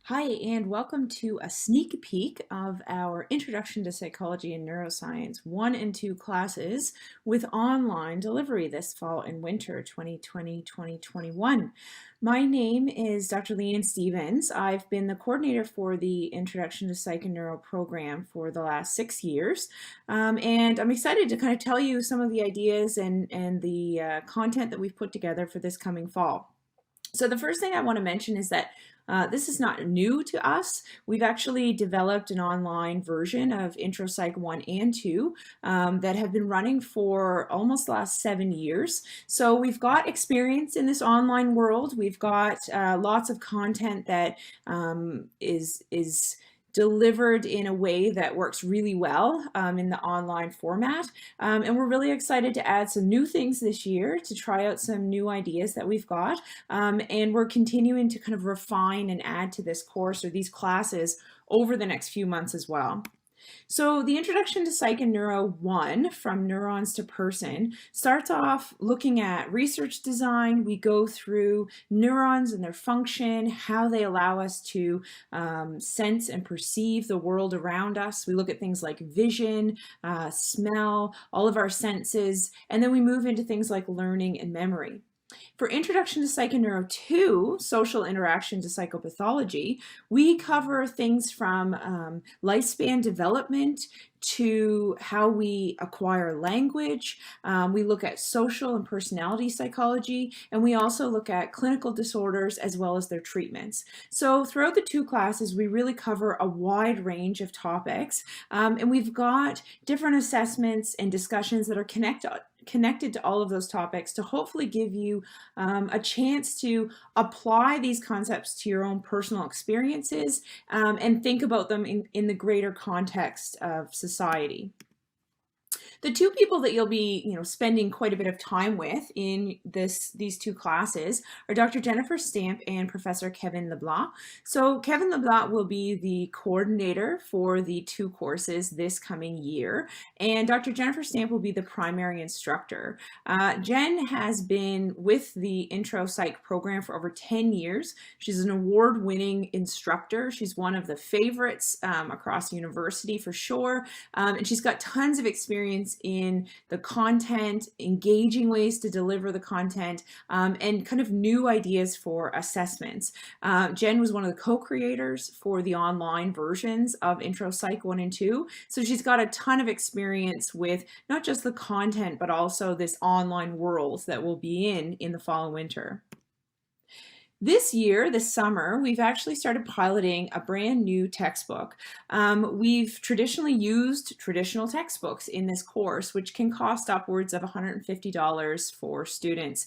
Hi, and welcome to a sneak peek of our Introduction to Psychology and Neuroscience 1 and 2 classes with online delivery this fall and winter 2020-2021. My name is Dr. Leanne Stevens. I've been the coordinator for the Introduction to Psych and Neuro program for the last 6 years, and I'm excited to kind of tell you some of the ideas and the content that we've put together for this coming fall. So the first thing I want to mention is that this is not new to us. We've actually developed an online version of Intro Psych 1 and 2 that have been running for almost the last 7 years. So we've got experience in this online world. We've got lots of content that is delivered in a way that works really well in the online format. And we're really excited to add some new things this year to try out some new ideas that we've got. And we're continuing to kind of refine and add to this course or these classes over the next few months as well. So the Introduction to Psych and Neuro 1, From Neurons to Person, starts off looking at research design. We go through neurons and their function, how they allow us to sense and perceive the world around us. We look at things like vision, smell, all of our senses, and then we move into things like learning and memory. For Introduction to Psych and Neuro 2, Social Interaction to Psychopathology, we cover things from lifespan development to how we acquire language. We look at social and personality psychology, and we also look at clinical disorders as well as their treatments. So throughout the two classes, we really cover a wide range of topics, and we've got different assessments and discussions that are connected to all of those topics to hopefully give you a chance to apply these concepts to your own personal experiences and think about them in the greater context of society. The two people that you'll be, spending quite a bit of time with in these two classes are Dr. Jennifer Stamp and Professor Kevin LeBlanc. So Kevin LeBlanc will be the coordinator for the two courses this coming year, and Dr. Jennifer Stamp will be the primary instructor. Jen has been with the Intro Psych program for over 10 years. She's an award-winning instructor. She's one of the favorites across the university for sure, and she's got tons of experience in the content, engaging ways to deliver the content, and kind of new ideas for assessments. Jen was one of the co-creators for the online versions of Intro Psych 1 and 2, so she's got a ton of experience with not just the content, but also this online world that we'll be in the fall and winter. This year, this summer, we've actually started piloting a brand new textbook. We've traditionally used traditional textbooks in this course, which can cost upwards of $150 for students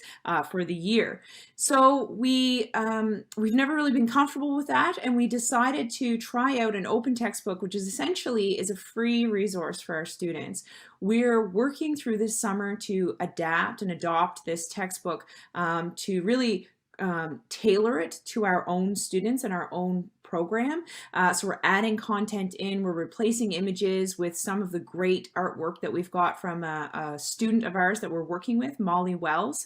for the year. So we've never really been comfortable with that, and we decided to try out an open textbook, which is essentially a free resource for our students. We're working through this summer to adapt and adopt this textbook to really tailor it to our own students and our own program. So we're adding content in, we're replacing images with some of the great artwork that we've got from a student of ours that we're working with, Molly Wells.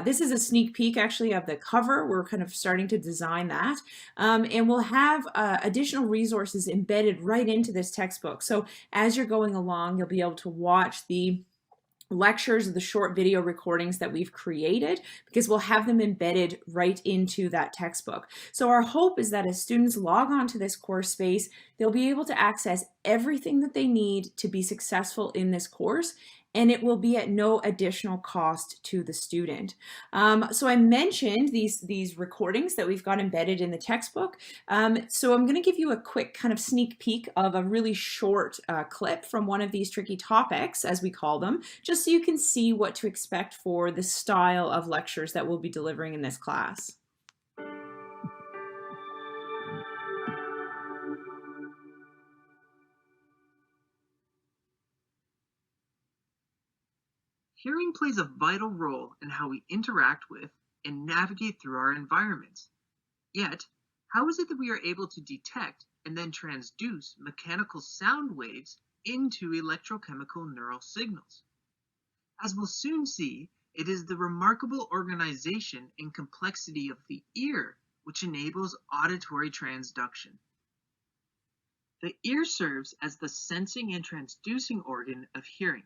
This is a sneak peek actually of the cover. We're kind of starting to design that. And we'll have additional resources embedded right into this textbook. So as you're going along, you'll be able to watch the lectures or the short video recordings that we've created, because we'll have them embedded right into that textbook. So our hope is that as students log on to this course space, they'll be able to access everything that they need to be successful in this course, and it will be at no additional cost to the student. So I mentioned these recordings that we've got embedded in the textbook. So I'm going to give you a quick kind of sneak peek of a really short clip from one of these tricky topics, as we call them, just so you can see what to expect for the style of lectures that we'll be delivering in this class. Hearing plays a vital role in how we interact with and navigate through our environments. Yet, how is it that we are able to detect and then transduce mechanical sound waves into electrochemical neural signals? As we'll soon see, it is the remarkable organization and complexity of the ear which enables auditory transduction. The ear serves as the sensing and transducing organ of hearing.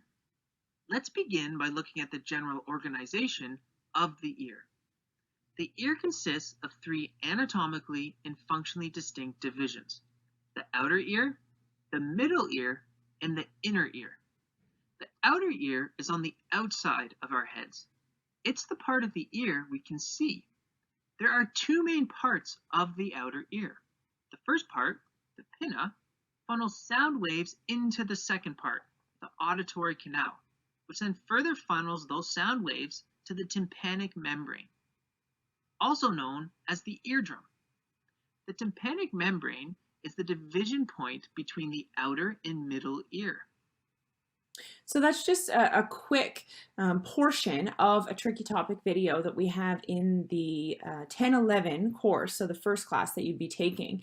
Let's begin by looking at the general organization of the ear. The ear consists of three anatomically and functionally distinct divisions: the outer ear, the middle ear, and the inner ear. The outer ear is on the outside of our heads. It's the part of the ear we can see. There are two main parts of the outer ear. The first part, the pinna, funnels sound waves into the second part, the auditory canal, which then further funnels those sound waves to the tympanic membrane, also known as the eardrum. The tympanic membrane is the division point between the outer and middle ear. So that's just a quick portion of a tricky topic video that we have in the 10-11 course, so the first class that you'd be taking.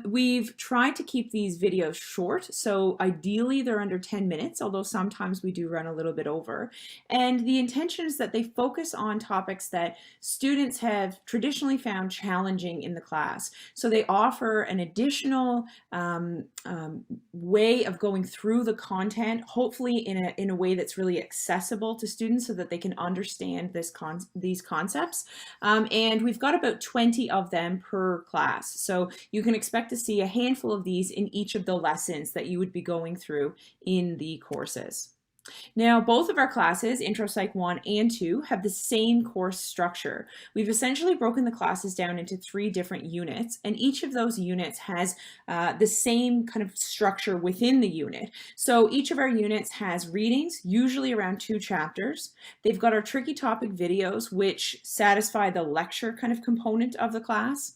We've tried to keep these videos short, so ideally they're under 10 minutes, although sometimes we do run a little bit over. And the intention is that they focus on topics that students have traditionally found challenging in the class. So they offer an additional way of going through the content, hopefully in a way that's really accessible to students so that they can understand these concepts. And we've got about 20 of them per class. So you can expect to see a handful of these in each of the lessons that you would be going through in the courses. Now, both of our classes, Intro Psych 1 and 2, have the same course structure. We've essentially broken the classes down into 3 different units, and each of those units has the same kind of structure within the unit. So each of our units has readings, usually around 2 chapters. They've got our tricky topic videos, which satisfy the lecture kind of component of the class.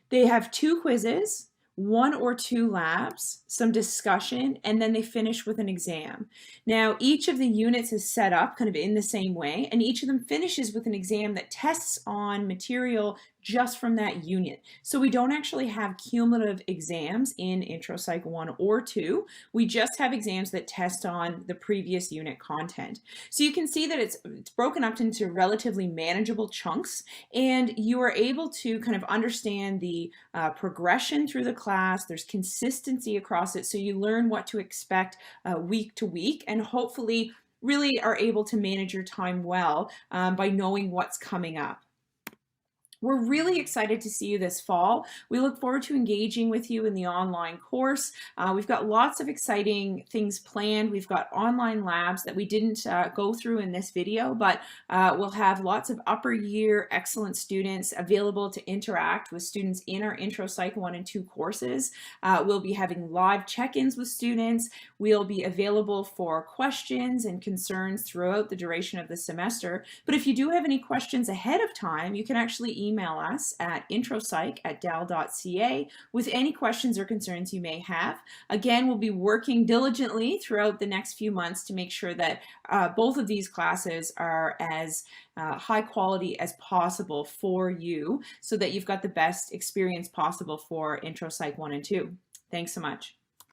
They have 2 quizzes, 1 or 2 labs, some discussion, and then they finish with an exam. Now, each of the units is set up kind of in the same way, and each of them finishes with an exam that tests on material just from that unit. So we don't actually have cumulative exams in Intro Psych 1 or 2. We just have exams that test on the previous unit content. So you can see that it's broken up into relatively manageable chunks, and you are able to kind of understand the progression through the class. There's consistency across it, so you learn what to expect week to week, and hopefully really are able to manage your time well by knowing what's coming up. We're really excited to see you this fall. We look forward to engaging with you in the online course. We've got lots of exciting things planned. We've got online labs that we didn't go through in this video, but we'll have lots of upper year excellent students available to interact with students in our Intro Psych 1 and 2 courses. We'll be having live check-ins with students. We'll be available for questions and concerns throughout the duration of the semester. But if you do have any questions ahead of time, you can actually email us at intropsych@dal.ca with any questions or concerns you may have. Again, we'll be working diligently throughout the next few months to make sure that both of these classes are as high quality as possible for you so that you've got the best experience possible for Intro Psych 1 and 2. Thanks so much.